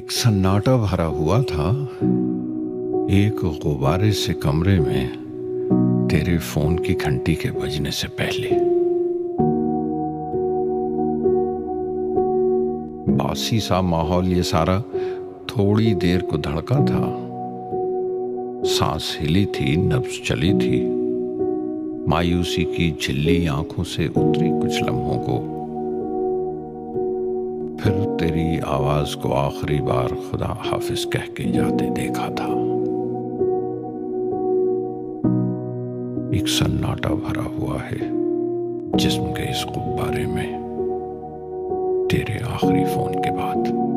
एक सन्नाटा भरा हुआ था। एक गुब्बारे से कमरे में तेरे फोन की घंटी के बजने से पहले बासी सा माहौल ये सारा थोड़ी देर को धड़का था। सांस हिली थी, नब्ज चली थी, मायूसी की झिल्ली आंखों से उतरी कुछ लम्हों को। फिर तेरी आवाज को आखिरी बार खुदा हाफिज कह के जाते देखा था। एक सन्नाटा भरा हुआ है जिस्म के इस गुब्बारे में तेरे आखिरी फोन के बाद।